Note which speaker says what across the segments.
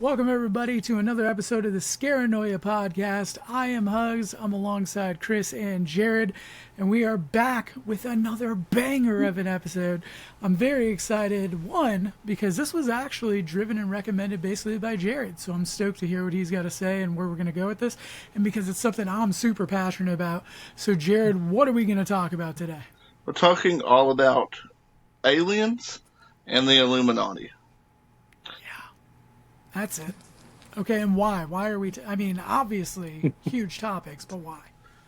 Speaker 1: Welcome, everybody, to another episode of the Scaranoia podcast. I am Hugz. I'm alongside Chris and Jared, and we are back with another banger of an episode. I'm very excited, one, because this was actually driven and recommended basically by Jared, so I'm stoked to hear what he's got to say and where we're going to go with this, and because it's something I'm super passionate about. So, Jared, what are we going to talk about today?
Speaker 2: We're talking all about aliens and the Illuminati.
Speaker 1: That's it. Okay, and why? Why are we... I mean, obviously, huge topics, but why?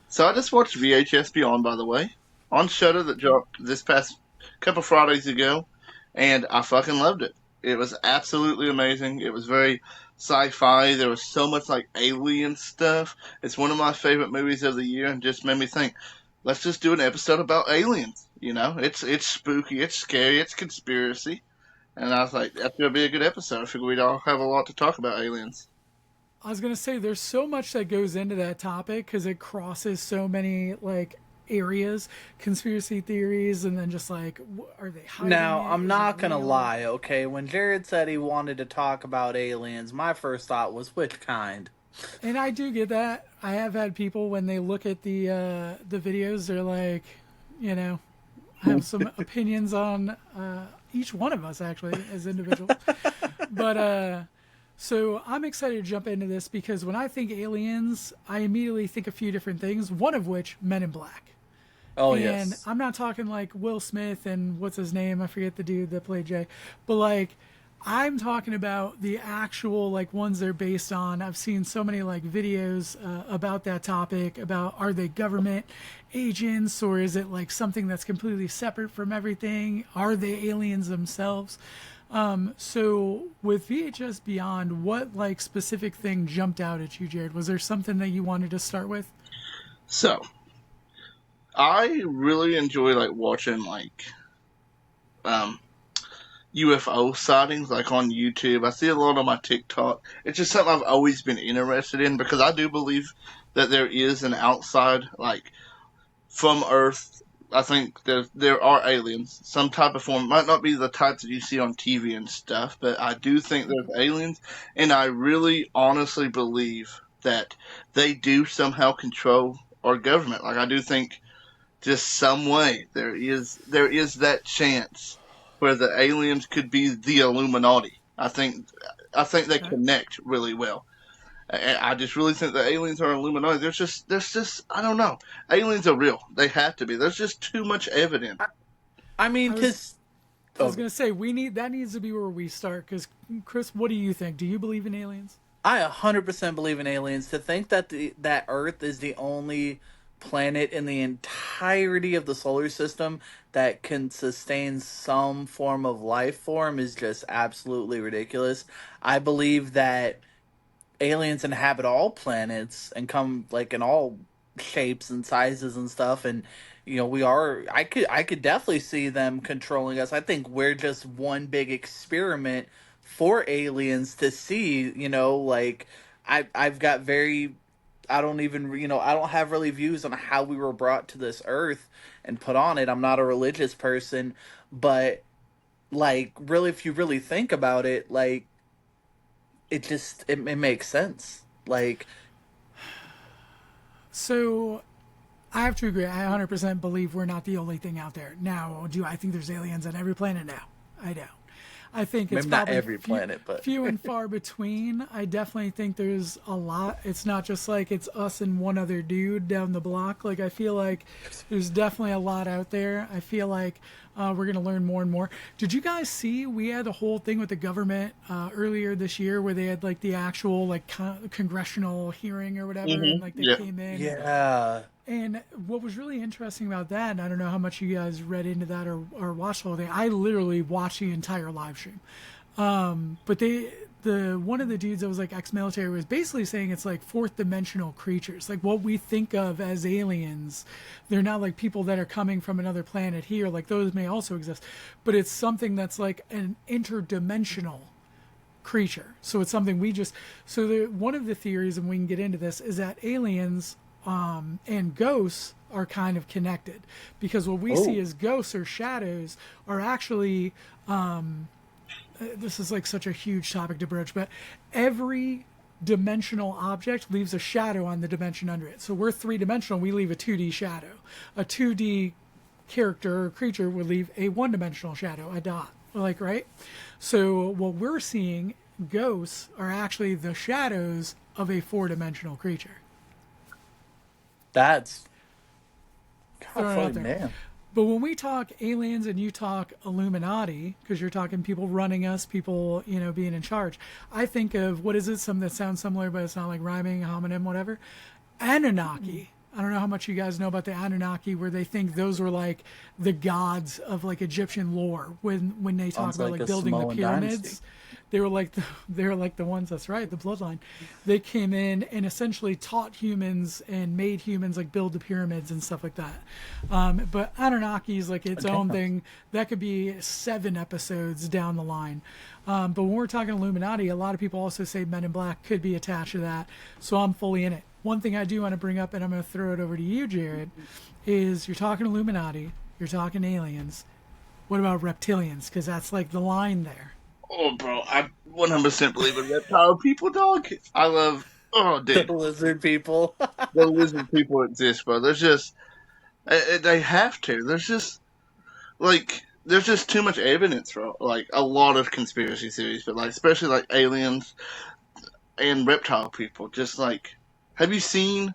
Speaker 2: So I just watched VHS Beyond, by the way, on Shudder that dropped this past couple Fridays ago, and I fucking loved it. It was absolutely amazing. It was very sci-fi. There was so much like alien stuff. It's one of my favorite movies of the year, and just made me think, let's just do an episode about aliens. You know, it's spooky, it's scary, it's conspiracy. And I was like, that's going to be a good episode. I figure we'd all have a lot to talk about aliens.
Speaker 1: I was going to say, there's so much that goes into that topic because it crosses so many, like, areas, conspiracy theories, and then just like, are they hiding
Speaker 3: Now,
Speaker 1: it?
Speaker 3: I'm
Speaker 1: Is
Speaker 3: not
Speaker 1: it
Speaker 3: gonna
Speaker 1: real?
Speaker 3: lie, okay? When Jared said he wanted to talk about aliens, my first thought was which kind?
Speaker 1: And I do get that. I have had people, when they look at the videos, they're like, you know, have some opinions on each one of us, actually, as individuals. But so I'm excited to jump into this because when I think aliens, I immediately think a few different things, one of which Men in Black.
Speaker 3: Oh,
Speaker 1: And
Speaker 3: yes.
Speaker 1: I'm not talking like Will Smith and what's his name? I forget the dude that played Jay. But like I'm talking about the actual like ones they're based on. I've seen so many like videos about that topic, about are they government agents or is it like something that's completely separate from everything? Are they aliens themselves? So with VHS Beyond, what like specific thing jumped out at you, Jared? Was there something that you wanted to start with?
Speaker 2: So I really enjoy like watching like um, UFO sightings like on YouTube. I see a lot on my TikTok. It's just something I've always been interested in because I do believe that there is an outside like from Earth. I think there are aliens, some type of form. Might not be the types that you see on TV and stuff, but I do think there's aliens, and I really honestly believe that they do somehow control our government. Like I do think just some way there is that chance where the aliens could be the Illuminati. I think they
Speaker 1: Okay.
Speaker 2: connect really well. I just really think the aliens are Illuminati. There's just I don't know. Aliens are real. They have to be. There's just too much evidence.
Speaker 3: I, I mean,
Speaker 1: I was
Speaker 3: because.
Speaker 1: I was
Speaker 3: Oh,
Speaker 1: gonna say we need that needs to be where we start. Because Chris, what do you think? Do you believe in aliens?
Speaker 3: I 100% believe in aliens. To think that that Earth is the only planet in the entirety of the solar system that can sustain some form of life form is just absolutely ridiculous. I believe that aliens inhabit all planets and come like in all shapes and sizes and stuff, and we are I could definitely see them controlling us. I think we're just one big experiment for aliens to see. Like I've got very I don't even I don't have really views on how we were brought to this earth and put on it. I'm not a religious person, but like really, if you really think about it, like it makes sense. Like,
Speaker 1: So I have to agree. I 100% believe we're not the only thing out there. Now, do I think there's aliens on every planet? No, I don't. I think it's
Speaker 3: maybe not
Speaker 1: probably
Speaker 3: every planet, but
Speaker 1: few and far between. I definitely think there's a lot. It's not just like it's us and one other dude down the block. Like I feel like there's definitely a lot out there. I feel like we're gonna learn more and more. Did you guys see we had a whole thing with the government earlier this year where they had like the actual like congressional hearing or whatever, and like they
Speaker 2: Yeah.
Speaker 1: came in
Speaker 3: yeah.
Speaker 1: and what was really interesting about that, and I don't know how much you guys read into that or watched the whole thing. I literally watched the entire live stream. But the one of the dudes that was like ex-military was basically saying it's like fourth dimensional creatures, like what we think of as aliens. They're not like people that are coming from another planet here. Like those may also exist, but it's something that's like an interdimensional creature. So it's something we just one of the theories, and we can get into this, is that aliens and ghosts are kind of connected because what we see
Speaker 3: Oh.
Speaker 1: as ghosts or shadows are actually this is like such a huge topic to broach, but every dimensional object leaves a shadow on the dimension under it. So we're three dimensional, we leave a 2D shadow. A 2D character or creature would leave a one dimensional shadow, a dot. Like, right? So what we're seeing, ghosts are actually the shadows of a four-dimensional creature.
Speaker 3: That's
Speaker 1: Throw
Speaker 3: God
Speaker 1: it out
Speaker 3: fucking
Speaker 1: there.
Speaker 3: damn.
Speaker 1: But when we talk aliens and you talk Illuminati, because you're talking people running us, people, being in charge, I think of, what is it, something that sounds similar, but it's not like rhyming, homonym, whatever. Anunnaki. I don't know how much you guys know about the Anunnaki, where they think those were like the gods of like Egyptian lore. When they talk
Speaker 3: Sounds
Speaker 1: about
Speaker 3: like
Speaker 1: like
Speaker 3: a
Speaker 1: building the
Speaker 3: Samoan
Speaker 1: pyramids,
Speaker 3: dynasty.
Speaker 1: they were like the ones, that's right, the bloodline. They came in and essentially taught humans and made humans like build the pyramids and stuff like that. But Anunnaki is like its own
Speaker 3: Damn.
Speaker 1: thing. That could be 7 episodes down the line. But when we're talking Illuminati, a lot of people also say Men in Black could be attached to that. So I'm fully in it. One thing I do want to bring up, and I'm going to throw it over to you, Jared, is you're talking Illuminati, you're talking aliens. What about reptilians? Because that's like the line there.
Speaker 2: Oh, bro, I 100% believe in reptile people, dog. I love. Oh,
Speaker 3: The
Speaker 2: dude,
Speaker 3: lizard people.
Speaker 2: the lizard people exist, bro. There's just they have to. There's just too much evidence, bro. Like a lot of conspiracy theories, but like especially like aliens and reptile people. Just like, have you seen?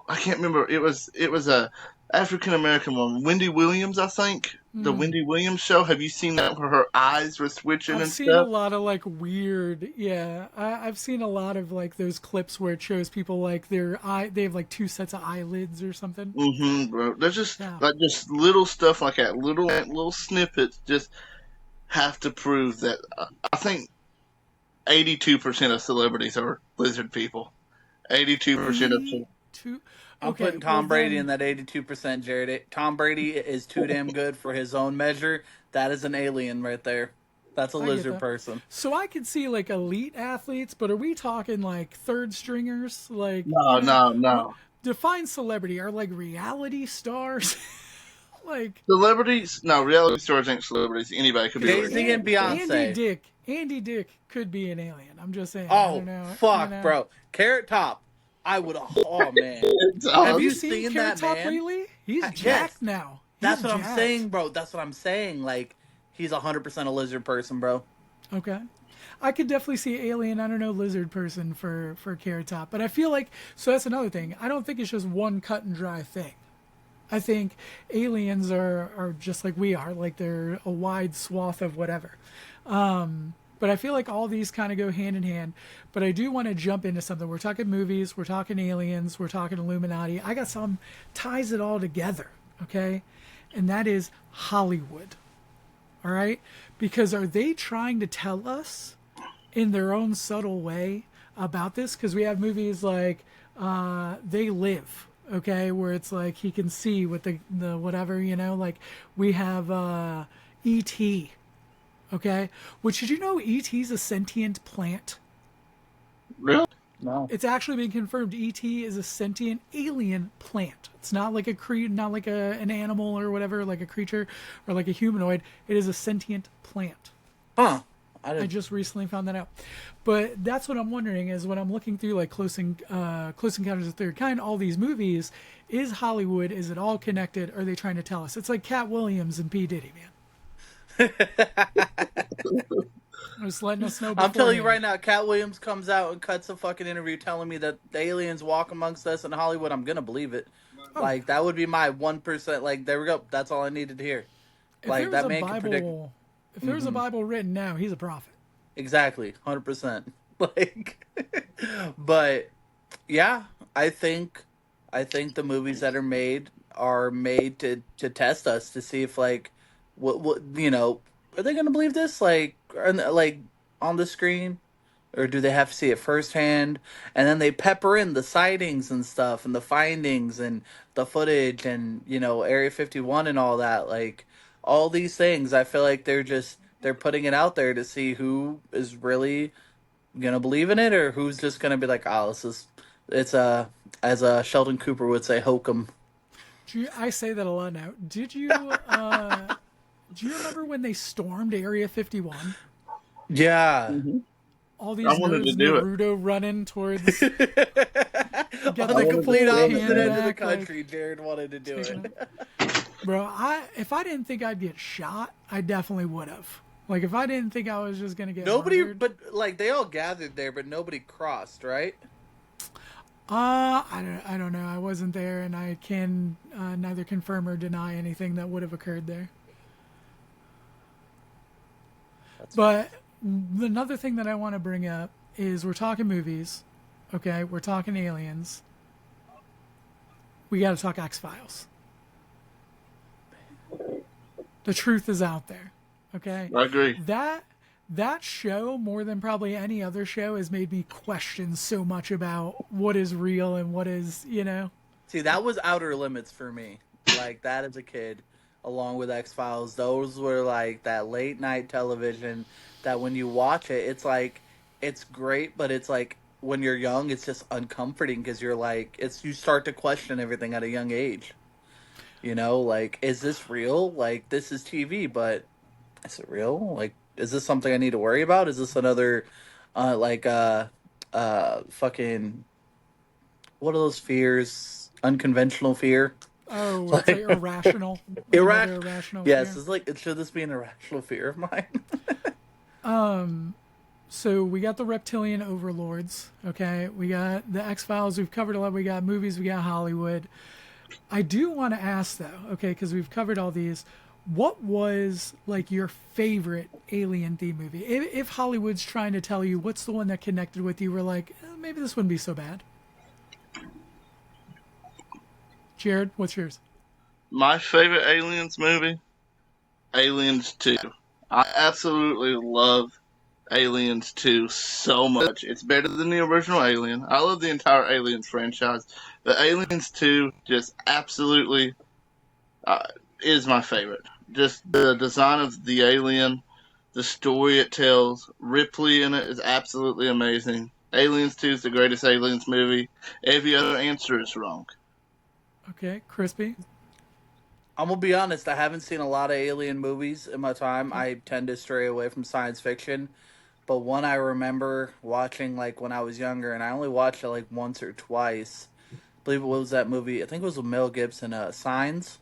Speaker 2: I can't remember. It was a African American woman, Wendy Williams, I think. The Wendy Williams show. Have you seen that where her eyes were switching
Speaker 1: I've
Speaker 2: and
Speaker 1: seen a
Speaker 2: stuff?
Speaker 1: lot of like weird, yeah. I've seen a lot of like those clips where it shows people like they have like 2 sets of eyelids or something.
Speaker 2: Bro. There's just
Speaker 1: Yeah.
Speaker 2: like just little stuff like that, little snippets. Just have to prove that. I think 82% of celebrities are lizard people. 82% of
Speaker 1: 82.
Speaker 3: I'm
Speaker 1: Okay,
Speaker 3: putting
Speaker 1: well
Speaker 3: Tom Brady in
Speaker 1: then,
Speaker 3: that 82%, Jared. Tom Brady is too damn good for his own measure. That is an alien right there. That's a
Speaker 1: I get
Speaker 3: lizard
Speaker 1: that.
Speaker 3: person.
Speaker 1: So I could see like elite athletes, but are we talking like third stringers? Like,
Speaker 2: no, no,
Speaker 1: what
Speaker 2: no.
Speaker 1: define celebrity? Are like reality stars? Like
Speaker 2: Celebrities? No, reality stars ain't celebrities. Anybody could be a
Speaker 3: Jay-Z
Speaker 1: An-
Speaker 3: and
Speaker 1: Andy
Speaker 3: Beyonce.
Speaker 1: Dick. Andy Dick could be an alien. I'm just saying. I don't
Speaker 3: Oh,
Speaker 1: know.
Speaker 3: fuck, bro. Carrot Top. I would. Oh, man.
Speaker 1: Have
Speaker 3: Have
Speaker 1: you
Speaker 3: you
Speaker 1: seen
Speaker 3: seen
Speaker 1: Carrot
Speaker 3: that
Speaker 1: Top
Speaker 3: man?
Speaker 1: lately? He's
Speaker 3: Yes.
Speaker 1: jacked now. He's
Speaker 3: That's what I'm
Speaker 1: jacked.
Speaker 3: saying, bro. That's what I'm saying. Like, he's 100% a lizard person, bro.
Speaker 1: Okay. I could definitely see alien, I don't know, lizard person for Carrot Top. But I feel like, so that's another thing. I don't think it's just one cut and dry thing. I think aliens are just like we are, like they're a wide swath of whatever. But I feel like all these kind of go hand in hand. But I do want to jump into something. We're talking movies, we're talking aliens, we're talking Illuminati. I got some ties it all together, okay? And that is Hollywood. All right? Because are they trying to tell us in their own subtle way about this? Because we have movies like They Live, okay, where it's like he can see with the whatever, like we have E.T., okay? Which, did you know E.T.'s a sentient plant?
Speaker 2: Really?
Speaker 3: No.
Speaker 1: It's actually been confirmed. ET is a sentient alien plant. It's not like not like an animal or whatever, like a creature or like a humanoid. It is a sentient plant.
Speaker 3: Huh.
Speaker 1: I just recently found that out. But that's what I'm wondering is when I'm looking through like Close Encounters of the Third Kind, all these movies, is Hollywood, is it all connected? Are they trying to tell us? It's like Cat Williams and P. Diddy, man. Just letting us know
Speaker 3: I'm telling you right
Speaker 1: beforehand.
Speaker 3: now, Cat Williams comes out and cuts a fucking interview telling me that the aliens walk amongst us in Hollywood. I'm gonna believe it.
Speaker 1: Oh,
Speaker 3: Like that would be my 1%. Like there we go. That's all I needed to hear.
Speaker 1: if there
Speaker 3: Like
Speaker 1: was
Speaker 3: that
Speaker 1: a
Speaker 3: man can predict
Speaker 1: Bible, if there was a Bible written now, he's a prophet.
Speaker 3: exactly 100%. Like, but yeah, I think the movies that are made to test us to see if like what are they gonna believe this like on the screen, or do they have to see it firsthand? And then they pepper in the sightings and stuff and the findings and the footage and Area 51 and all that, like all these things. I feel like they're putting it out there to see who is really gonna believe in it or who's just gonna be like, oh, it's a, as Sheldon Cooper would say, hokum.
Speaker 1: I say that a lot now. Do you remember when they stormed Area 51?
Speaker 3: Yeah.
Speaker 2: Hmm.
Speaker 1: All
Speaker 2: I
Speaker 1: these
Speaker 2: wanted to
Speaker 1: nerds,
Speaker 2: do it.
Speaker 1: Naruto running towards,
Speaker 3: On
Speaker 1: got
Speaker 3: the
Speaker 2: I
Speaker 1: like
Speaker 2: wanted to
Speaker 3: complete
Speaker 1: full
Speaker 2: film it,
Speaker 3: opposite
Speaker 1: hand
Speaker 3: end
Speaker 2: man.
Speaker 3: of the
Speaker 1: back, like
Speaker 3: country, Jared wanted to do
Speaker 1: taking it.
Speaker 3: it.
Speaker 1: Bro, if I didn't think I'd get shot, I definitely would have. Like if I didn't think I was just gonna get
Speaker 3: Nobody,
Speaker 1: murdered,
Speaker 3: but like they all gathered there, but nobody crossed, right?
Speaker 1: I don't know. I wasn't there, and I can neither confirm or deny anything that would have occurred there.
Speaker 3: That's
Speaker 1: But another thing that I want to bring up is we're talking movies, okay? We're talking aliens. We got to talk X Files. The truth is out there, okay?
Speaker 2: I agree.
Speaker 1: That show, more than probably any other show, has made me question so much about what is real and what is, you know.
Speaker 3: See, that was Outer Limits for me. Like that as a kid, along with X Files, those were like that late night television that when you watch it, it's like it's great, but it's like when you're young, it's just uncomforting because you're like it's you start to question everything at a young age. You know, like is this real? Like this is TV, but is it real? Like is this something I need to worry about? Is this another like fucking what are those fears? Unconventional fear?
Speaker 1: Oh, it's like
Speaker 3: Like
Speaker 1: irrational, like another
Speaker 3: irrational.
Speaker 1: irrational
Speaker 3: Yes,
Speaker 1: fear.
Speaker 3: it's like should this be an irrational fear of mine?
Speaker 1: So we got the reptilian overlords, okay? We got the X Files. We've covered a lot. We got movies. We got Hollywood. I do want to ask though, okay, because we've covered all these. What was like your favorite alien theme movie? If Hollywood's trying to tell you what's the one that connected with you, we're like, maybe this wouldn't be so bad. Jared, what's yours?
Speaker 2: My favorite Aliens movie, Aliens 2. I absolutely love Aliens 2 so much. It's better than the original Alien. I love the entire Aliens franchise, but Aliens 2 just absolutely uh, is my favorite. Just the design of the alien, the story it tells, Ripley in it is absolutely amazing. Aliens 2 is the greatest Aliens movie. Every other answer is wrong.
Speaker 1: Okay, Crispy.
Speaker 3: I'm gonna be honest. I haven't seen a lot of alien movies in my time.
Speaker 1: Okay.
Speaker 3: I tend to stray away from science fiction. But one I remember watching like when I was younger, and I only watched it like once or twice. I believe it was that movie. I think it was with Mel Gibson. Signs.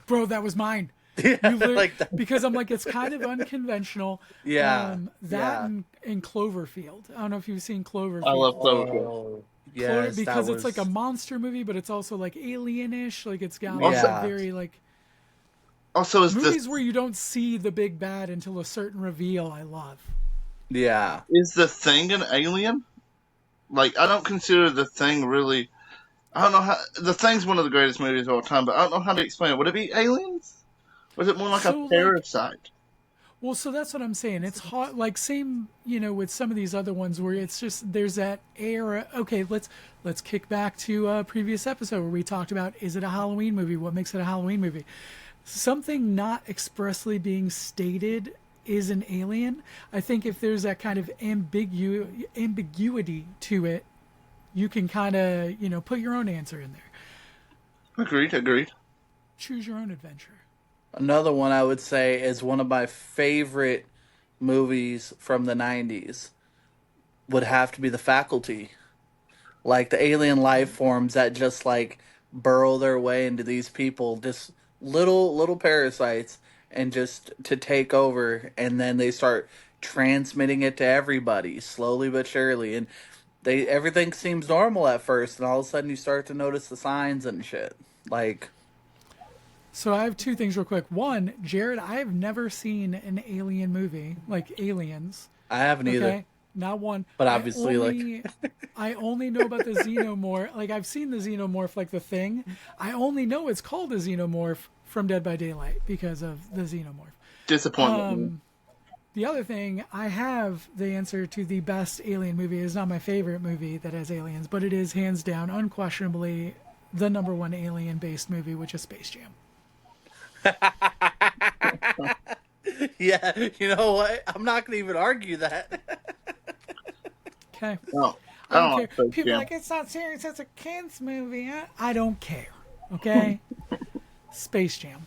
Speaker 1: Bro, that was mine.
Speaker 3: Yeah,
Speaker 1: You literally,
Speaker 3: like that.
Speaker 1: because I'm like, it's kind of unconventional.
Speaker 3: Yeah,
Speaker 1: That
Speaker 3: yeah.
Speaker 1: in Cloverfield. I don't know if you've seen
Speaker 2: I
Speaker 1: Cloverfield.
Speaker 2: love Cloverfield.
Speaker 3: Oh, yes, that
Speaker 1: Because it's like a
Speaker 3: was.
Speaker 1: monster movie, but it's also like alienish. Like it's got like
Speaker 2: Also,
Speaker 1: that
Speaker 3: Yeah,
Speaker 1: very like
Speaker 2: also is the
Speaker 1: movies where you don't see the big bad until a certain reveal. I love.
Speaker 3: yeah.
Speaker 2: is the thing an alien? Like I don't consider the thing really. I don't know how the thing's one of the greatest movies of all time, but I don't know how to explain it. Would it be aliens? Was it more like a
Speaker 1: So like,
Speaker 2: parasite?
Speaker 1: well, so that's what I'm saying. It's hot, like same, with some of these other ones where it's just there's that air. Okay, let's kick back to a previous episode where we talked about is it a Halloween movie? What makes it a Halloween movie? Something not expressly being stated is an alien. I think if there's that kind of ambiguity to it, you can kind of put your own answer in there.
Speaker 2: Agreed, agreed.
Speaker 1: Choose your own adventure.
Speaker 3: Another one I would say is one of my favorite movies from the '90s. Would have to be The Faculty. Like the alien life forms that just like burrow their way into these people, just little parasites, and just to take over, and then they start transmitting it to everybody slowly but surely, and they everything seems normal at first, and all of a sudden you start to notice the signs and shit. Like
Speaker 1: So I have two things real quick. One, Jared, I have never seen an alien movie like Aliens.
Speaker 3: I haven't either,
Speaker 1: Okay, not one.
Speaker 3: but
Speaker 1: I
Speaker 3: obviously like
Speaker 1: only I only know about the xenomorph. Like I've seen the xenomorph, like the thing. I only know it's called a xenomorph from Dead by Daylight because of the xenomorph.
Speaker 2: Disappointment.
Speaker 1: The other thing, I have the answer to the best alien movie. It's not my favorite movie that has aliens, but it is hands down, unquestionably, the number one alien-based movie, which is Space Jam.
Speaker 3: yeah, you know what? I'm not gonna even argue that.
Speaker 1: Okay.
Speaker 2: No,
Speaker 1: I
Speaker 2: I
Speaker 1: don't
Speaker 2: don't
Speaker 1: care.
Speaker 2: like Space
Speaker 1: People are
Speaker 2: Jam.
Speaker 1: like, it's not serious, it's a kid's movie. I don't care. Okay? Space Jam.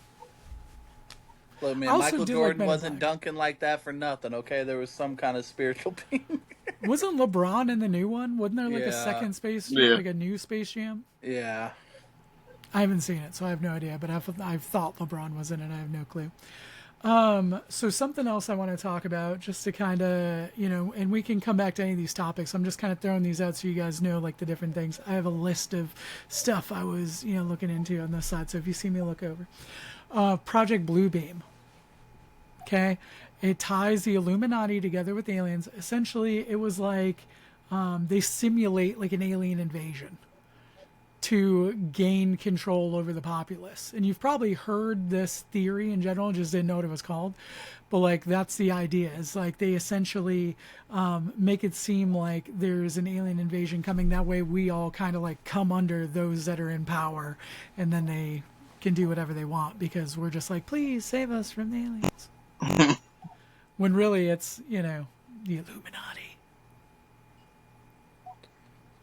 Speaker 3: Look,
Speaker 1: I
Speaker 3: man,
Speaker 1: also
Speaker 3: Michael
Speaker 1: did like
Speaker 3: Jordan
Speaker 1: Men in
Speaker 3: wasn't
Speaker 1: Black.
Speaker 3: dunking like that for nothing. Okay, there was some kind of spiritual being.
Speaker 1: Wasn't LeBron in the new one? Wasn't there like a
Speaker 3: Yeah,
Speaker 1: second Space Jam,
Speaker 2: Yeah.
Speaker 1: like a new Space Jam?
Speaker 3: yeah.
Speaker 1: I haven't seen it, so I have no idea. But I've thought LeBron was in it. I have no clue. So something else I want to talk about, just to kind of, and we can come back to any of these topics. I'm just kind of throwing these out so you guys know like the different things. I have a list of stuff I was, looking into on this side. So if you see me look over, Project Bluebeam. Okay, it ties the Illuminati together with aliens. Essentially, it was like they simulate like an alien invasion to gain control over the populace. And you've probably heard this theory in general, just didn't know what it was called. But like that's the idea. Is like they essentially make it seem like there's an alien invasion coming. That way we all kind of like come under those that are in power, and then they can do whatever they want because we're just like, please save us from the aliens. When really it's, the Illuminati.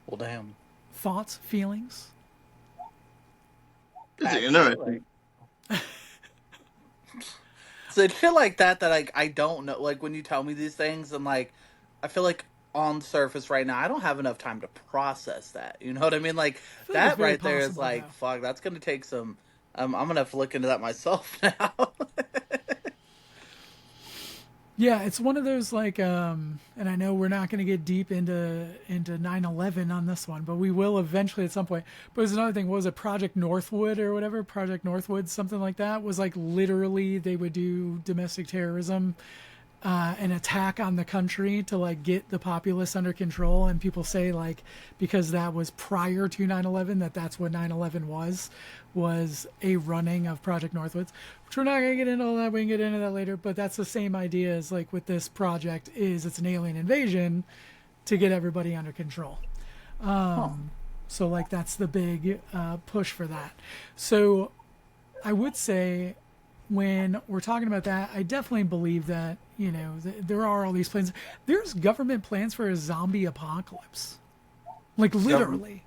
Speaker 3: Well, damn.
Speaker 1: Thoughts, feelings?
Speaker 2: It's interesting.
Speaker 3: So shit like that I don't know. Like when you tell me these things, and like I feel like on the surface right now, I don't have enough time to process that. You know what I mean? Like
Speaker 1: I feel like it's
Speaker 3: that
Speaker 1: very
Speaker 3: right there is
Speaker 1: possible,
Speaker 3: like,
Speaker 1: though.
Speaker 3: fuck. That's gonna take some. I'm gonna have to look into that myself now.
Speaker 1: Yeah, it's one of those like, and I know we're not going to get deep into 9/11 on this one, but we will eventually at some point. But there's another thing. What was it, Project Northwood or whatever? Project Northwood, something like that. Was like literally they would do domestic terrorism, an attack on the country to like get the populace under control. And people say like because that was prior to 9/11 that's what 9/11 was a running of Project Northwoods, which we're not going to get into all that. We can get into that later, but that's the same idea as like with this project is it's an alien invasion to get everybody under control. So like that's the big push for that. So I would say when we're talking about that, I definitely believe that, there are all these plans. There's government plans for a zombie apocalypse. Like literally.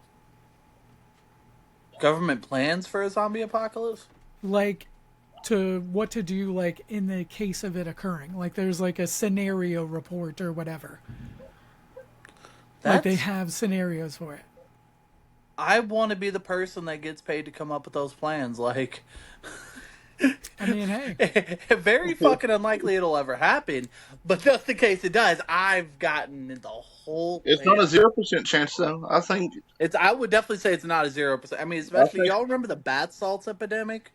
Speaker 3: Government plans for a zombie apocalypse?
Speaker 1: Like to what to do like in the case of it occurring. Like there's like a scenario report or whatever. Like they have scenarios for it.
Speaker 3: I want to be the person that gets paid to come up with those plans. Like,
Speaker 1: I mean, hey,
Speaker 3: very fucking unlikely it'll ever happen, but just in case it does, I've gotten the whole.
Speaker 2: It's
Speaker 3: plan.
Speaker 2: not a 0% chance, though. I think
Speaker 3: I would definitely say it's not a 0%. I mean, especially y'all remember the bath salts epidemic.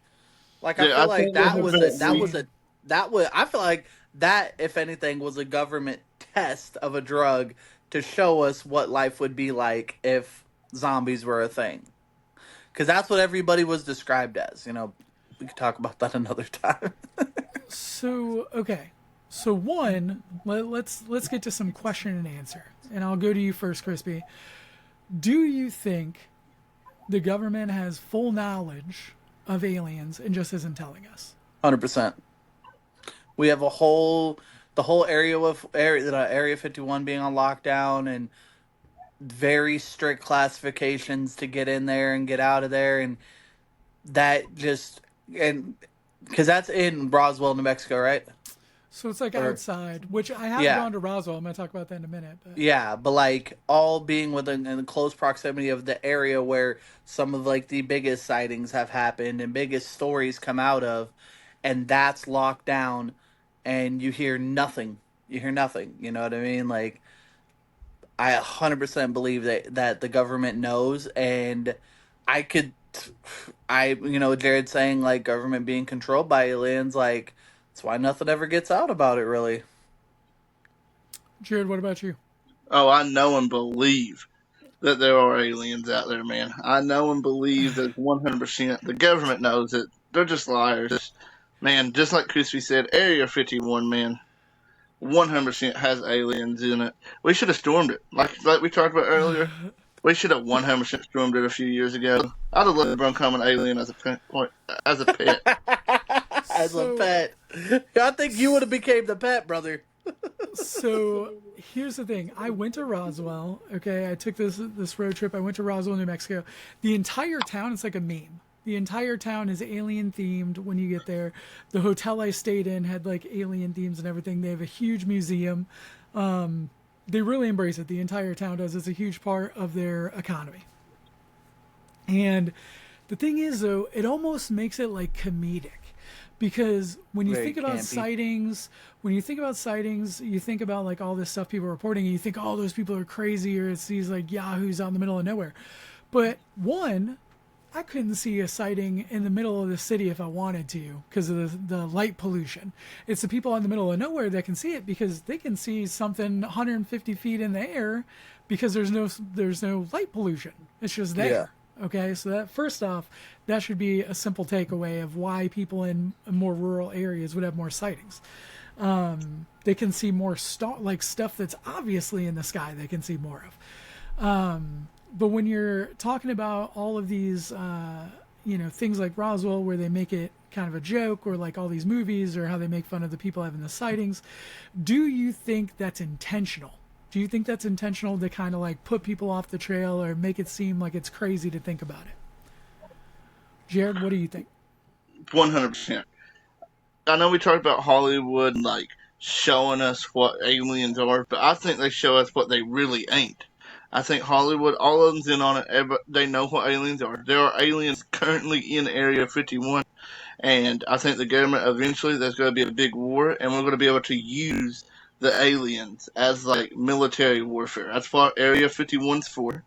Speaker 3: Like, I feel like that was I feel like that, if anything, was a government test of a drug to show us what life would be like if zombies were a thing. Because that's what everybody was described as. We could talk about that another time.
Speaker 1: so okay. So one, let's get to some question and answer. And I'll go to you first, Crispy. Do you think the government has full knowledge of aliens and just isn't telling us?
Speaker 3: 100%. We have the whole area 51 being on lockdown and very strict classifications to get in there and get out of there, and that just because that's in Roswell, New Mexico, right?
Speaker 1: So it's like outside, which I have gone to Roswell. I'm going to talk about that in a minute. But.
Speaker 3: Yeah, but like all being within in the close proximity of the area where some of like the biggest sightings have happened and biggest stories come out of, and that's locked down, and you hear nothing. You hear nothing. You know what I mean? Like, I 100% believe that the government knows, and Jared saying like government being controlled by aliens, like that's why nothing ever gets out about it, really.
Speaker 1: Jared, what about you?
Speaker 2: Oh, I know and believe that there are aliens out there, man. I know and believe that 100%. The government knows it. They're just liars. Man, just like Crispy said, Area 51, man, 100% has aliens in it. We should have stormed it. Like we talked about earlier. We should have 100% stormed it a few years ago. I'd have let LeBron become an alien as a pet. As a pet.
Speaker 3: As a pet. I think you would have became the pet, brother.
Speaker 1: So here's the thing. I went to Roswell. Okay, I took this road trip. I went to Roswell, New Mexico. The entire town is like a meme. The entire town is alien themed when you get there. The hotel I stayed in had like alien themes and everything. They have a huge museum. They really embrace it. The entire town does. It's a huge part of their economy. And the thing is, though, it almost makes it like comedic because when you
Speaker 3: Very
Speaker 1: think about
Speaker 3: campy.
Speaker 1: sightings, you think about like all this stuff people are reporting, and you think, oh, those people are crazy, or it's these like yahoos out in the middle of nowhere. But one, I couldn't see a sighting in the middle of the city if I wanted to because of the light pollution. It's the people in the middle of nowhere that can see it because they can see something 150 feet in the air because there's no light pollution. It's just there. Okay, so that first off, that should be a simple takeaway of why people in more rural areas would have more sightings. They can see more like stuff that's obviously in the sky. They can see more of. But when you're talking about all of these, things like Roswell, where they make it kind of a joke, or like all these movies, or how they make fun of the people having the sightings, do you think that's intentional? Do you think that's intentional to kind of like put people off the trail or make it seem like it's crazy to think about it? Jared, what do you think?
Speaker 2: 100%. I know we talked about Hollywood like showing us what aliens are, but I think they show us what they really ain't. I think Hollywood, all of them's in on it. They know what aliens are. There are aliens currently in Area 51, and I think the government eventually there's going to be a big war, and we're going to be able to use the aliens as like military warfare. That's what Area 51's for.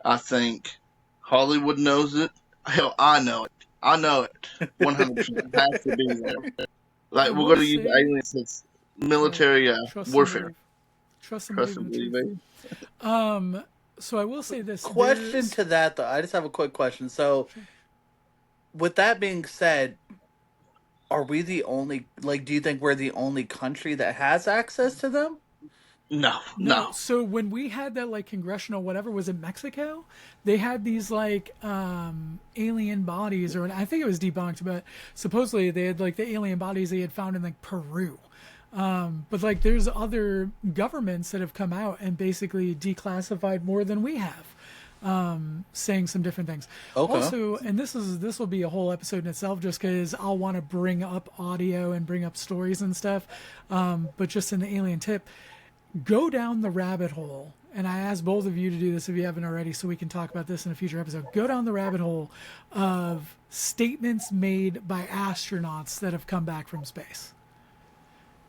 Speaker 2: I think Hollywood knows it. Hell, I know it. I know it. 100%. It has to be there.
Speaker 1: I
Speaker 2: Like, we're
Speaker 1: will
Speaker 2: going to use
Speaker 1: say,
Speaker 2: aliens as military
Speaker 1: trust and
Speaker 2: warfare.
Speaker 1: believe. Trust and
Speaker 2: Trust
Speaker 1: believe
Speaker 2: and
Speaker 1: in the
Speaker 2: believe,
Speaker 1: truth.
Speaker 2: baby.
Speaker 1: So I will say this.
Speaker 3: Question to that though, I just have a quick question. So, with that being said, are we the only, like, do you think we're the only country that has access to them?
Speaker 2: No, no.
Speaker 1: No, so when we had that like congressional whatever was in Mexico, they had these like alien bodies, or I think it was debunked, but supposedly they had like the alien bodies they had found in like Peru. But like there's other governments that have come out and basically declassified more than we have, saying some different things.
Speaker 3: Okay.
Speaker 1: Also, and this will be a whole episode in itself, just because I'll want to bring up audio and bring up stories and stuff. But just in the alien tip, go down the rabbit hole, and I ask both of you to do this if you haven't already, so we can talk about this in a future episode. Go down the rabbit hole of statements made by astronauts that have come back from space,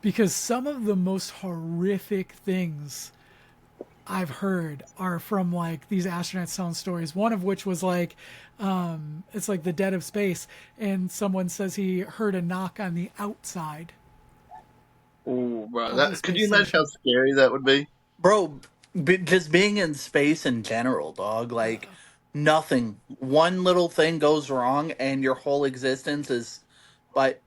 Speaker 1: because some of the most horrific things I've heard are from like these astronauts telling stories. One of which was like, it's like the dead of space, and someone says he heard a knock on the outside.
Speaker 2: Ooh, bro.
Speaker 1: Oh, the
Speaker 2: Could
Speaker 1: space
Speaker 2: you imagine
Speaker 1: station.
Speaker 2: how scary that would be?
Speaker 3: Bro, just being in space in general, dog, like, nothing. One little thing goes wrong and your whole existence is. But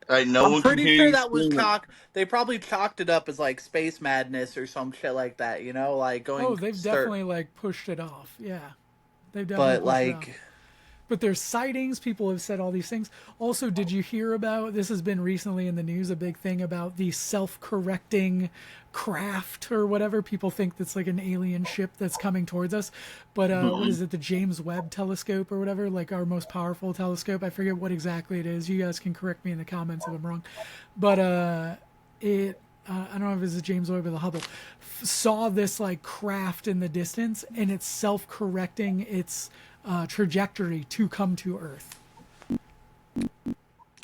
Speaker 2: Like, no
Speaker 3: I'm
Speaker 2: one can
Speaker 3: pretty
Speaker 2: hear
Speaker 3: sure
Speaker 2: you
Speaker 3: that was
Speaker 2: screaming.
Speaker 3: chalk. They probably chalked it up as like space madness or some shit like that, you know, like
Speaker 1: Oh,
Speaker 3: going
Speaker 1: they've
Speaker 3: start.
Speaker 1: definitely like pushed it off. Yeah, they've definitely
Speaker 3: But
Speaker 1: pushed it off.
Speaker 3: like,
Speaker 1: But there's sightings. People have said all these things. Also, did you hear about this? Has been recently in the news, a big thing about the self-correcting craft or whatever. People think that's like an alien ship that's coming towards us. But what is it? The James Webb telescope or whatever, like our most powerful telescope. I forget what exactly it is. You guys can correct me in the comments if I'm wrong. But I don't know if it's the James Webb or the Hubble, saw this like craft in the distance, and it's self-correcting its trajectory to come to Earth.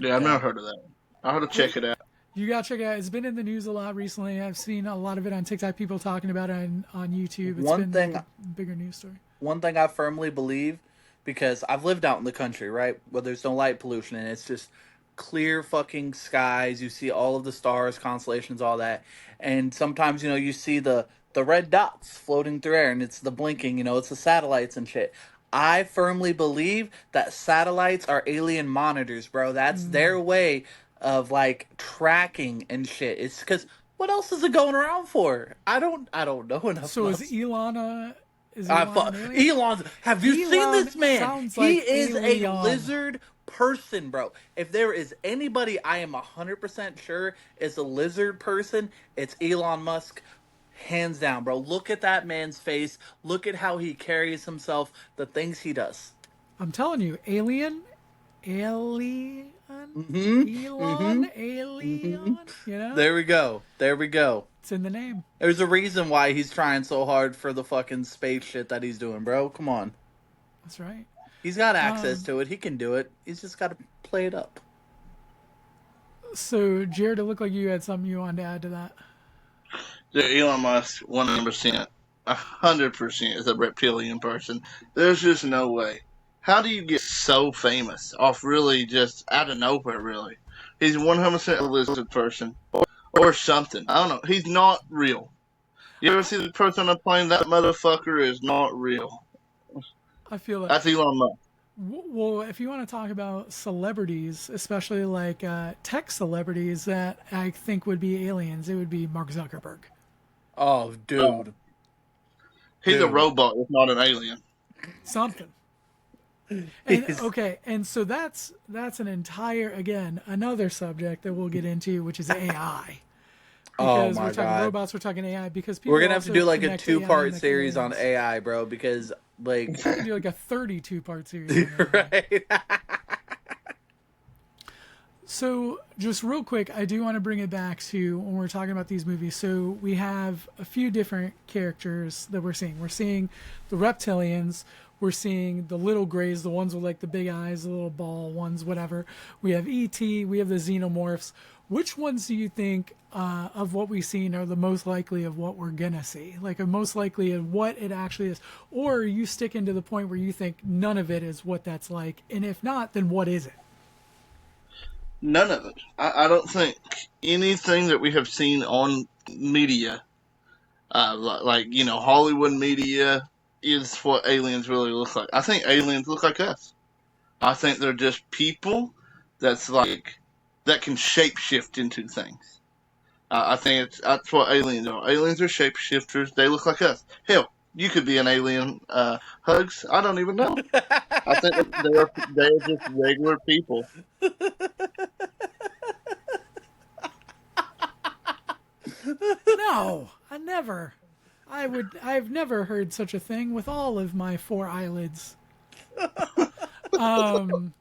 Speaker 2: Yeah, I've never heard of that. I'll have to check it out.
Speaker 1: You gotta check it out. It's been in the news a lot recently. I've seen a lot of it on TikTok. People talking about it on YouTube. It's
Speaker 3: one
Speaker 1: been
Speaker 3: thing
Speaker 1: like a bigger news story.
Speaker 3: one thing I firmly believe, because I've lived out in the country, right, where there's no light pollution and it's just clear fucking skies. You see all of the stars, constellations, all that, and sometimes you see the red dots floating through air, and it's the blinking. It's the satellites and shit. I firmly believe that satellites are alien monitors, bro. That's their way of like tracking and shit. It's because what else is it going around for? I don't know enough
Speaker 1: So
Speaker 3: about.
Speaker 1: is Elon an alien?
Speaker 3: Elon's. Have you seen
Speaker 1: Elon
Speaker 3: this man?
Speaker 1: sounds
Speaker 3: He
Speaker 1: like
Speaker 3: is a
Speaker 1: alien.
Speaker 3: lizard person, bro. If there is anybody I am 100% sure is a lizard person, it's Elon Musk. hands down, bro. Look at that man's face. Look at how he carries himself. The things he does.
Speaker 1: I'm telling you, Alien,
Speaker 3: Mm-hmm. Mm-hmm. Mm-hmm.
Speaker 1: Alien. You know,
Speaker 3: There we go. There we go.
Speaker 1: it's in the name.
Speaker 3: There's a reason why he's trying so hard for the fucking space shit that he's doing, bro. Come on.
Speaker 1: That's right.
Speaker 3: He's got access
Speaker 1: Um,
Speaker 3: to it. He can do it. He's just got to play it up.
Speaker 1: so Jared, it looked like you had something you wanted to add to that.
Speaker 2: Elon Musk, 100%, 100% is a reptilian person. There's just no way. How do you get so famous off really just out of nowhere, really? He's 100% a lizard person. Or something. I don't know. He's not real. You ever see the person on a plane? That motherfucker is not real.
Speaker 1: I feel that.
Speaker 2: That's Elon Musk.
Speaker 1: Well, if you want to talk about celebrities, especially like tech celebrities that I think would be aliens, it would be Mark Zuckerberg.
Speaker 3: Oh, dude.
Speaker 2: He's a
Speaker 3: Dude.
Speaker 2: robot, if not an alien.
Speaker 1: Something. And
Speaker 3: He's-
Speaker 1: okay, and so that's an entire, again, another subject that we'll get into, which is AI.
Speaker 3: Oh
Speaker 1: Because
Speaker 3: my
Speaker 1: we're talking
Speaker 3: God.
Speaker 1: robots, we're talking AI. Because people
Speaker 3: We're gonna have to
Speaker 1: also
Speaker 3: do like a
Speaker 1: connect AI and
Speaker 3: two-part
Speaker 1: like
Speaker 3: series on
Speaker 1: aliens.
Speaker 3: AI, bro, because like
Speaker 1: We could do like a 32-part series. On AI.
Speaker 3: right.
Speaker 1: So, just real quick, I do want to bring it back to when we're talking about these movies. So, we have a few different characters that we're seeing. We're seeing the reptilians, we're seeing the little grays, the ones with like the big eyes, the little ball ones, whatever. We have ET, we have the xenomorphs. Which ones do you think of what we've seen are the most likely of what we're gonna see? Like, are most likely of what it actually is? Or are you sticking to the point where you think none of it is what that's like? And if not, then what is it?
Speaker 2: None of it. I don't think anything that we have seen on media, Hollywood media, is what aliens really look like. I think aliens look like us. I think they're just people that can shapeshift into things. I think that's what aliens are. Aliens are shapeshifters. They look like us. Hell, you could be an alien. Hugz. I don't even know. I think that they're just regular people.
Speaker 1: No, I never. I've never heard such a thing with all of my four eyelids. Um,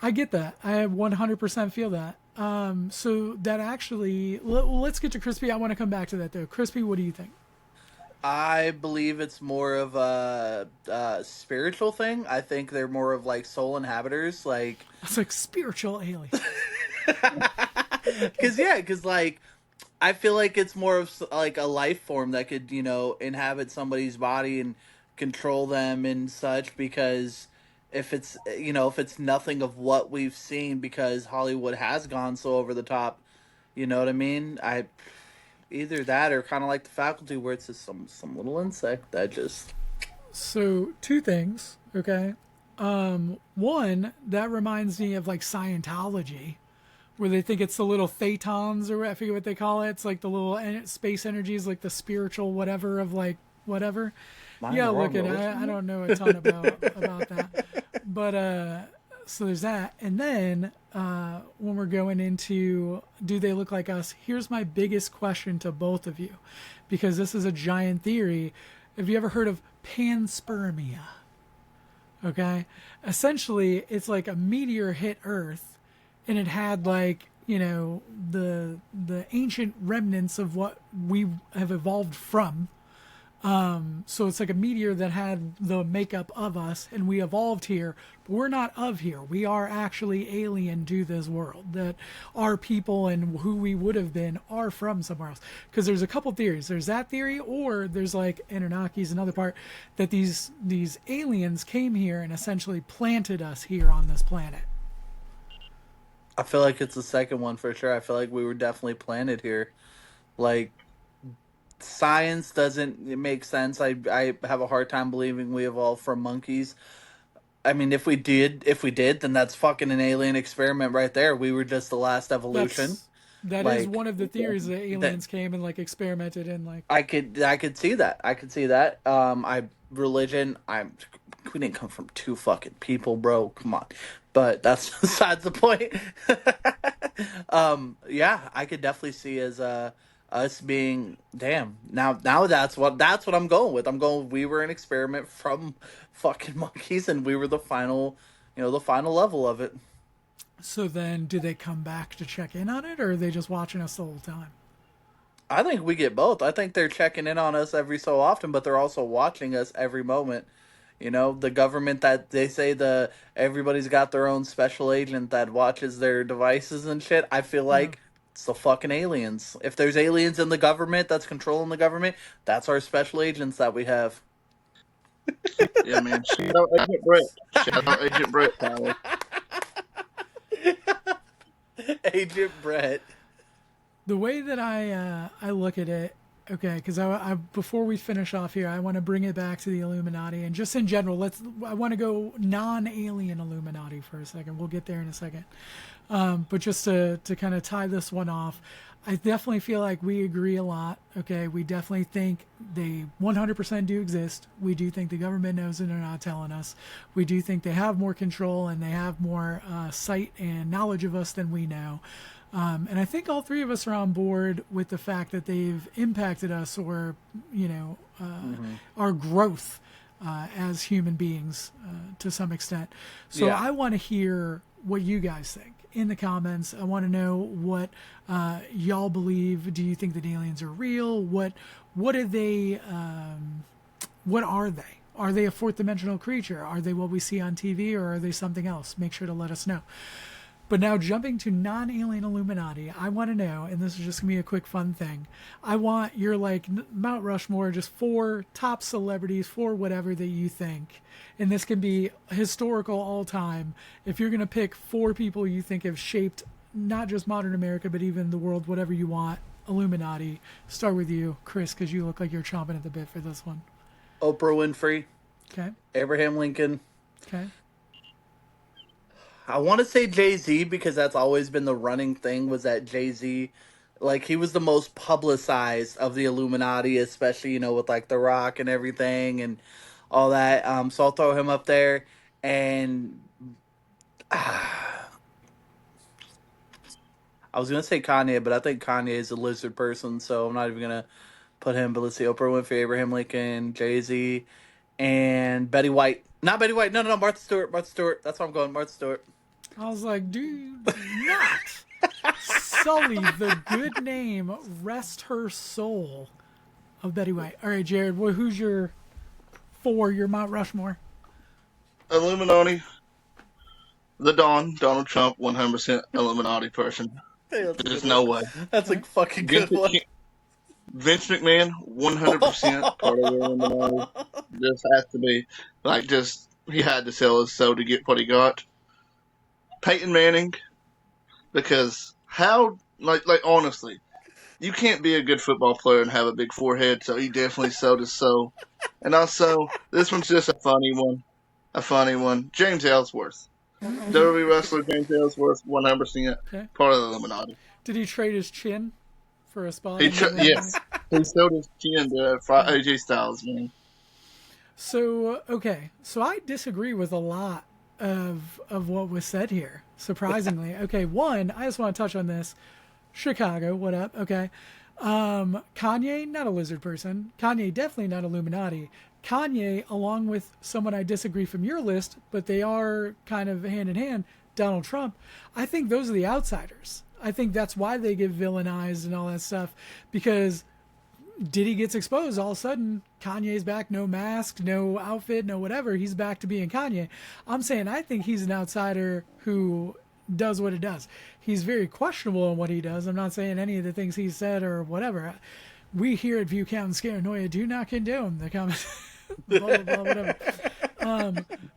Speaker 1: I get that. I 100% feel that. So that actually, let's get to Crispy. I want to come back to that though. Crispy, what do you think?
Speaker 3: I believe it's more of a spiritual thing. I think they're more of like soul inhabitants, like
Speaker 1: It's like spiritual aliens.
Speaker 3: because like I feel like it's more of like a life form that could inhabit somebody's body and control them and such. Because if it's nothing of what we've seen, because Hollywood has gone so over the top, you know what I mean? I Either that or kind of like the faculty, where it's just some little insect that just
Speaker 1: So two things, okay. One that reminds me of like Scientology, where they think it's the little thetans or I forget what they call it. It's like the little space energies, like the spiritual whatever of like whatever.
Speaker 3: Mind
Speaker 1: Yeah,
Speaker 3: the
Speaker 1: look
Speaker 3: wrong
Speaker 1: at
Speaker 3: road.
Speaker 1: I don't know a ton about that, but so there's that, and then when we're going into do they look like us? Here's my biggest question to both of you, because this is a giant theory. Have you ever heard of panspermia? Okay, essentially it's like a meteor hit Earth, and it had like the ancient remnants of what we have evolved from. So it's like a meteor that had the makeup of us, and we evolved here, but we're not of here. We are actually alien to this world. That our people and who we would have been are from somewhere else. Because there's a couple theories. There's that theory, or there's like Anunnaki's another part that these aliens came here and essentially planted us here on this planet.
Speaker 3: I feel like it's the second one for sure. I feel like we were definitely planted here. Like, science doesn't make sense. I have a hard time believing we evolved from monkeys. I mean, if we did, then that's fucking an alien experiment right there. We were just the last evolution.
Speaker 1: That is
Speaker 3: Like
Speaker 1: one of the theories that
Speaker 3: that,
Speaker 1: aliens came and like experimented and like.
Speaker 3: I could see that. I could see that. We didn't come from two fucking people, bro. Come on. But that's besides the point. Yeah, I could definitely see as us being damn. Now that's what I'm going with. I'm going. We were an experiment from fucking monkeys, and we were the final, the final level of it.
Speaker 1: So then, do they come back to check in on it, or are they just watching us the whole time?
Speaker 3: I think we get both. I think they're checking in on us every so often, but they're also watching us every moment. The government that they say everybody's got their own special agent that watches their devices and shit. I feel
Speaker 1: Yeah.
Speaker 3: like it's the fucking aliens. If there's aliens in the government that's controlling the government, that's our special agents that we have.
Speaker 2: Yeah, man. Shout out Agent Brett. Shout out Agent Brett, Tyler.
Speaker 3: Agent Brett.
Speaker 1: The way that I look at it, okay, because I before we finish off here, I want to bring it back to the Illuminati and just in general. I want to go non-alien Illuminati for a second. We'll get there in a second. But just to kind of tie this one off, I definitely feel like we agree a lot. Okay, we definitely think they 100% do exist. We do think the government knows and they're not telling us. We do think they have more control and they have more sight and knowledge of us than we know. And I think all three of us are on board with the fact that they've impacted us or, our growth as human beings to some extent. So
Speaker 3: Yeah.
Speaker 1: I want to hear what you guys think in the comments. I want to know what y'all believe. Do you think that aliens are real? What are they? What are they? Are they a fourth dimensional creature? Are they what we see on TV, or are they something else? Make sure to let us know. But now jumping to non-alien Illuminati, I want to know, and this is just going to be a quick fun thing. I want your Mount Rushmore, just 4 top celebrities, 4 whatever that you think. And this can be historical all time. If you're going to pick 4 people you think have shaped not just modern America, but even the world, whatever you want, Illuminati. Start with you, Chris, because you look like you're chomping at the bit for this one.
Speaker 3: Oprah Winfrey.
Speaker 1: Okay.
Speaker 3: Abraham Lincoln.
Speaker 1: Okay.
Speaker 3: I want to say Jay-Z because that's always been the running thing was that Jay-Z, he was the most publicized of the Illuminati, especially, with The Rock and everything and all that. So I'll throw him up there. And I was going to say Kanye, but I think Kanye is a lizard person, so I'm not even going to put him. But let's see, Oprah Winfrey, Abraham Lincoln, Jay-Z, and Betty White. Not Betty White. No, Martha Stewart. Martha Stewart. That's what I'm going. Martha Stewart.
Speaker 1: I was like, do not sully the good name, rest her soul, of Betty White. All right, Jared, who's your Mount Rushmore?
Speaker 2: Illuminati. The Don, Donald Trump, 100% Illuminati person.
Speaker 3: Hey,
Speaker 2: There's no way.
Speaker 3: That's a fucking good one.
Speaker 2: Vince McMahon, 100% part of the Illuminati. Just has to be. He had to sell his soul to get what he got. Peyton Manning, because honestly, you can't be a good football player and have a big forehead, so he definitely sold his soul. And also, this one's just a funny one. James Ellsworth. WWE wrestler James Ellsworth, 100%
Speaker 1: Okay.
Speaker 2: part of the Illuminati.
Speaker 1: Did he trade his chin for a spot?
Speaker 2: Yes. He sold his chin to AJ Styles, man.
Speaker 1: So, okay. So I disagree with a lot of what was said here, surprisingly. Okay, one, I just want to touch on this. Chicago, what up? Okay. Kanye, not a lizard person. Kanye, definitely not Illuminati. Kanye, along with someone I disagree from your list, but they are kind of hand in hand, Donald Trump, I think those are the outsiders. I think that's why they get villainized and all that stuff, because Diddy gets exposed, all of a sudden Kanye's back, no mask, no outfit, no whatever, he's back to being Kanye. I'm saying I think he's an outsider who does what it does. He's very questionable in what he does. I'm not saying any of the things he said or whatever. We here at View Count and Scaranoia do not condone the comments. Blah, blah, blah, whatever.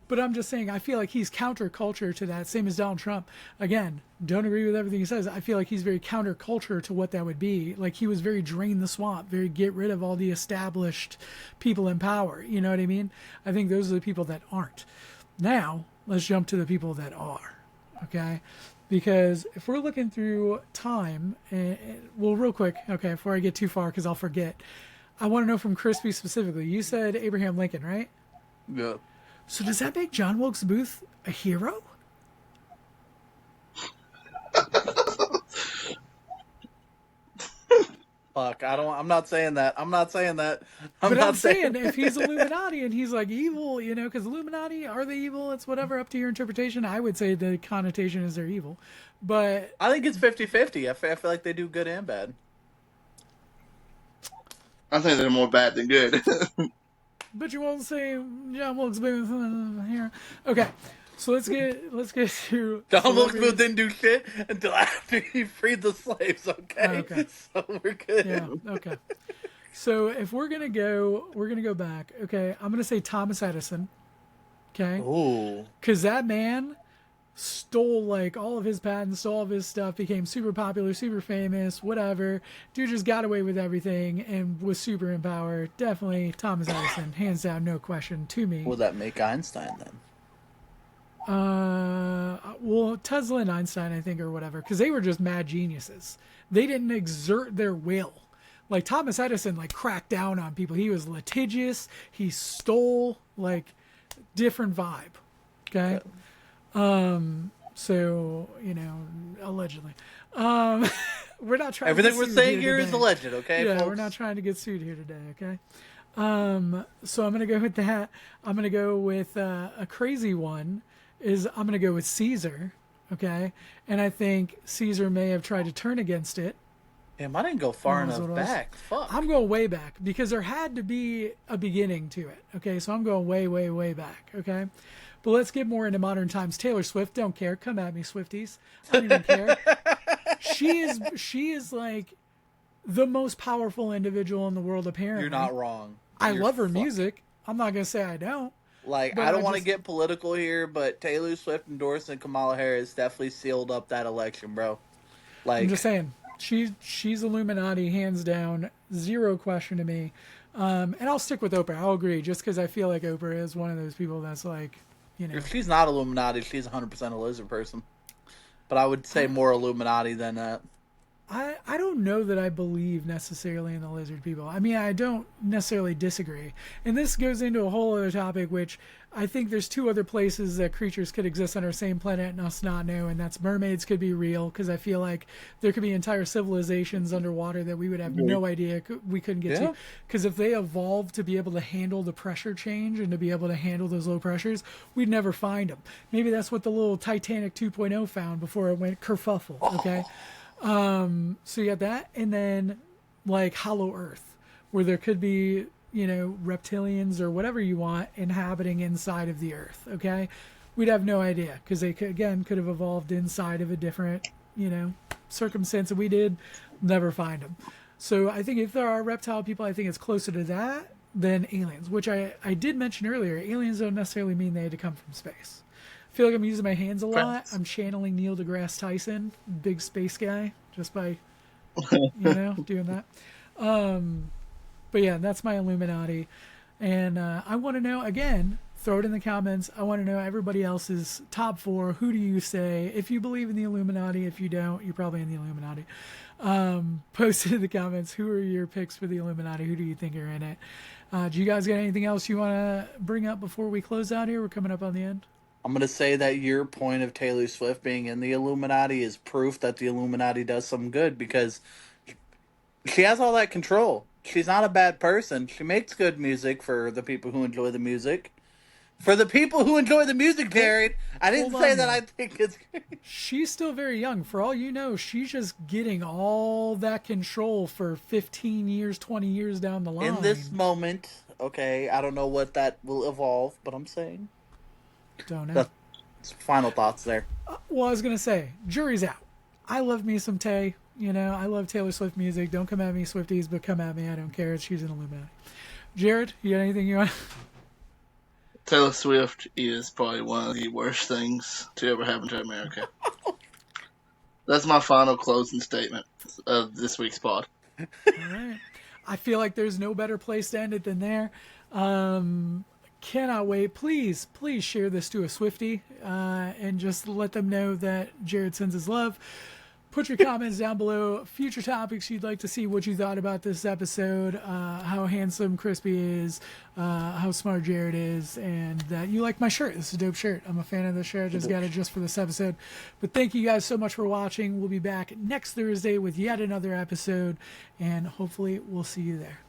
Speaker 1: But I'm just saying, I feel like he's counterculture to that, same as Donald Trump. Again, don't agree with everything he says. I feel like he's very counterculture to what that would be. Like, he was very drain the swamp, very get rid of all the established people in power. You know what I mean? I think those are the people that aren't. Now, let's jump to the people that are. Okay? Because if we're looking through time, well, real quick, okay, before I get too far, because I'll forget, I want to know from Crispy specifically. You said Abraham Lincoln, right?
Speaker 3: Yeah.
Speaker 1: So does that make John Wilkes Booth a hero?
Speaker 3: Fuck, I'm not saying that. I'm not saying that.
Speaker 1: But
Speaker 3: not
Speaker 1: I'm saying if he's Illuminati and he's like evil, you know, because Illuminati, are they evil? It's whatever, up to your interpretation. I would say the connotation is they're evil. But
Speaker 3: I think it's 50-50. I feel like they do good and bad.
Speaker 2: I think they're more bad than good.
Speaker 1: but you won't say John Wilkes Booth here. Okay. So let's get to
Speaker 3: John Wilkes Booth didn't do shit until after he freed the slaves. Okay,
Speaker 1: okay.
Speaker 3: So we're good.
Speaker 1: Yeah. Okay. So if we're gonna go back. Okay, I'm gonna say Thomas Edison. Okay.
Speaker 3: Ooh.
Speaker 1: Because that man stole like all of his patents, stole all of his stuff, became super popular, super famous, whatever. Dude just got away with everything and was super in power. Definitely Thomas Edison, hands down, no question to me.
Speaker 3: Will that make Einstein then?
Speaker 1: Well, Tesla and Einstein, I think, or whatever, because they were just mad geniuses. They didn't exert their will. Like Thomas Edison, like cracked down on people. He was litigious. He stole, like, different vibe. Okay. So you know, allegedly, we're not trying.
Speaker 3: Everything
Speaker 1: to
Speaker 3: we're
Speaker 1: get
Speaker 3: saying here
Speaker 1: today.
Speaker 3: is alleged. Okay.
Speaker 1: Yeah,
Speaker 3: folks?
Speaker 1: we're not trying to get sued here today. Okay. So I'm gonna go with that. I'm gonna go with a crazy one. I'm gonna go with Caesar. Okay, and I think Caesar may have tried to turn against it.
Speaker 3: Damn, I didn't go far
Speaker 1: That's
Speaker 3: enough
Speaker 1: what it was.
Speaker 3: back. Fuck.
Speaker 1: I'm going way back because there had to be a beginning to it. Okay, so I'm going way, way, way back. Okay, but let's get more into modern times. Taylor Swift, don't care. Come at me, Swifties. I don't even care. She is like the most powerful individual in the world. Apparently,
Speaker 3: You're not wrong.
Speaker 1: I
Speaker 3: You're
Speaker 1: love her
Speaker 3: fucked.
Speaker 1: music. I'm not gonna say I don't.
Speaker 3: Like,
Speaker 1: But
Speaker 3: I don't
Speaker 1: I
Speaker 3: want to
Speaker 1: just-
Speaker 3: get political here, but Taylor Swift endorsing Kamala Harris definitely sealed up that election, bro. Like,
Speaker 1: I'm just saying, she's Illuminati, hands down, zero question to me. And I'll stick with Oprah. I'll agree, just because I feel like Oprah is one of those people that's like, you know,
Speaker 3: if she's not Illuminati, she's 100% a lizard person. But I would say more Illuminati than that.
Speaker 1: I don't know that I believe necessarily in the lizard people. I mean, I don't necessarily disagree. And this goes into a whole other topic, which I think there's two other places that creatures could exist on our same planet and us not know, and that's mermaids could be real, because I feel like there could be entire civilizations underwater that we would have no idea we couldn't get to. Because if they evolved to be able to handle the pressure change and to be able to handle those low pressures, we'd never find them. Maybe that's what the little Titanic 2.0 found before it went kerfuffle, okay? So you got that, and then like Hollow Earth, where there could be, you know, reptilians or whatever you want inhabiting inside of the Earth. Okay, we'd have no idea because they could have evolved inside of a different, you know, circumstance that we did never find them. So I think if there are reptile people, I think it's closer to that than aliens, which I did mention earlier. Aliens don't necessarily mean they had to come from space. I feel like I'm using my hands a lot. I'm channeling Neil deGrasse Tyson, big space guy, just by, you know, doing that. But yeah, that's my Illuminati. And I want to know, again, throw it in the comments. I want to know everybody else's top four. Who do you say? If you believe in the Illuminati, if you don't, you're probably in the Illuminati. Post it in the comments. Who are your picks for the Illuminati? Who do you think are in it? Do you guys got anything else you want to bring up before we close out here? We're coming up on the end.
Speaker 3: I'm going to say that your point of Taylor Swift being in the Illuminati is proof that the Illuminati does some good, because she has all that control. She's not a bad person. She makes good music for the people who enjoy the music. For the people who enjoy the music, Jared, I didn't say that I think it's good.
Speaker 1: She's still very young. For all you know, she's just getting all that control for 15 years, 20 years down the line.
Speaker 3: In this moment, okay, I don't know what that will evolve, but I'm saying.
Speaker 1: Don't know.
Speaker 3: That's final thoughts there.
Speaker 1: Well, I was going to say, jury's out. I love me some Tay. You know, I love Taylor Swift music. Don't come at me, Swifties, but come at me. I don't care. She's an Illuminati. Jared, you got anything you want?
Speaker 2: Taylor Swift is probably one of the worst things to ever happen to America. That's my final closing statement of this week's pod.
Speaker 1: All right. I feel like there's no better place to end it than there. Cannot wait. Please share this to a Swiftie and just let them know that Jared sends his love. Put your comments down below. Future topics you'd like to see, what you thought about this episode, how handsome Crispy is, how smart Jared is, and that you like my shirt. This is a dope shirt. I'm a fan of the shirt. I just got it just for this episode. But thank you guys so much for watching. We'll be back next Thursday with yet another episode, and hopefully we'll see you there.